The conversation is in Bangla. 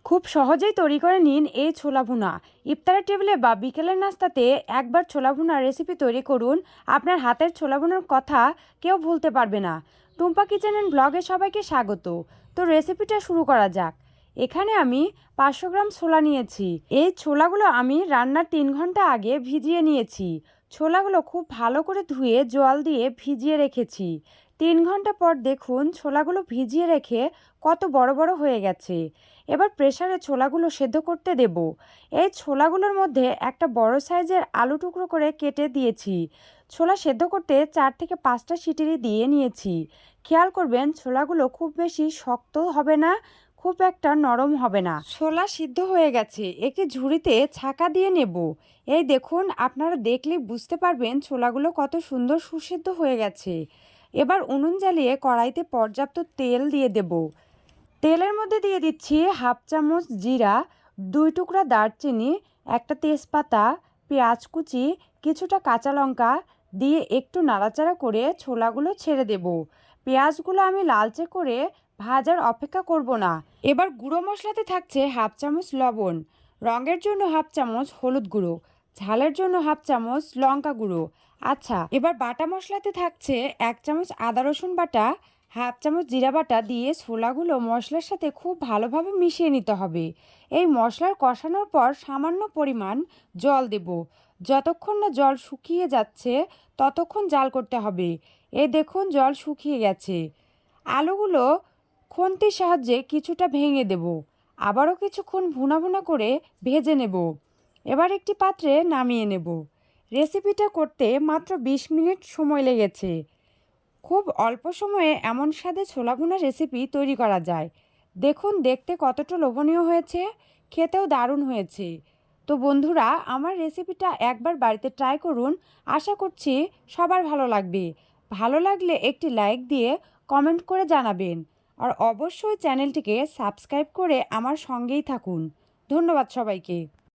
খুব সহজেই তৈরি করে নিন এই ছোলা ভুনা। ইফতারের টেবিলে বা বিকেলের নাস্তাতে একবার ছোলা ভুনার রেসিপি তৈরি করুন। আপনার হাতের ছোলা ভুনার কথা কেউ ভুলতে পারবে না। টুম্পা কিচেন অ্যান্ড ব্লগে সবাইকে স্বাগত। তো রেসিপিটা শুরু করা যাক। এখানে আমি 500 গ্রাম ছোলা নিয়েছি। এই ছোলাগুলো আমি রান্নার 3 ঘন্টা আগে ভিজিয়ে নিয়েছি। ছোলাগুলো খুব ভালো করে ধুয়ে জল দিয়ে ভিজিয়ে রেখেছি। 3 ঘন্টা পর দেখুন ছোলাগুলো ভিজিয়ে রেখে কত বড় বড় হয়ে গেছে। এবার প্রেসারে ছোলাগুলো সেদ্ধ করতে দেব। এই ছোলাগুলোর মধ্যে একটা বড় সাইজের আলু টুকরো করে কেটে দিয়েছি। ছোলা সেদ্ধ করতে 4 থেকে 5টা সিটি দিয়ে নিয়েছি। খেয়াল করবেন ছোলাগুলো খুব বেশি শক্ত হবে না, খুব একটা নরম হবে না। ছোলা সিদ্ধ হয়ে গেছে, একটি ঝুড়িতে ছাঁকা দিয়ে নেব। এই দেখুন, আপনারা দেখলে বুঝতে পারবেন ছোলাগুলো কত সুন্দর সুসিদ্ধ হয়ে গেছে। এবার উনুন জ্বালিয়ে কড়াইতে পর্যাপ্ত তেল দিয়ে দেব। তেলের মধ্যে দিয়ে দিচ্ছি হাফ চামচ জিরা, 2 টুকরা দারচিনি, একটা তেজপাতা, পেঁয়াজ কুচি, কিছুটা কাঁচা লঙ্কা দিয়ে একটু নাড়াচাড়া করে ছোলাগুলো ছেড়ে দেব। পেঁয়াজগুলো আমি লালচে করে ভাজার অপেক্ষা করব না। এবার গুঁড়ো মশলাতে থাকছে হাফ চামচ লবণ, রঙের জন্য হাফ চামচ হলুদ গুঁড়ো, ঝালের জন্য হাফ চামচ লঙ্কা গুঁড়ো। আচ্ছা, এবার বাটা মশলাতে থাকছে 1 চামচ আদা রসুন বাটা, হাফ চামচ জিরা বাটা দিয়ে ছোলাগুলো মশলার সাথে খুব ভালোভাবে মিশিয়ে নিতে হবে। এই মশলার কষানোর পর সামান্য পরিমাণ জল দেব। যতক্ষণ না জল শুকিয়ে যাচ্ছে ততক্ষণ জাল করতে হবে। এই দেখুন, জল শুকিয়ে গেছে। আলুগুলো খুন্তির সাহায্যে কিছুটা ভেঙে দেব। আবারও কিছুক্ষণ ভুনা ভুনা করে ভেজে নেব। এবার একটি পাত্রে নামিয়ে নেব। রেসিপিটা করতে মাত্র 20 মিনিট সময় লেগেছে। খুব অল্প সময়ে এমন স্বাদে ছোলা ভুনা রেসিপি তৈরি করা যায়। দেখুন দেখতে কতটা লোভনীয় হয়েছে, খেতেও দারুণ হয়েছে। তো বন্ধুরা, আমার রেসিপিটা একবার বাড়িতে ট্রাই করুন। আশা করছি সবার ভালো লাগবে। ভালো লাগলে একটি লাইক দিয়ে কমেন্ট করে জানাবেন। আর অবশ্যই চ্যানেলটিকে সাবস্ক্রাইব করে আমার সঙ্গেই থাকুন। ধন্যবাদ সবাইকে।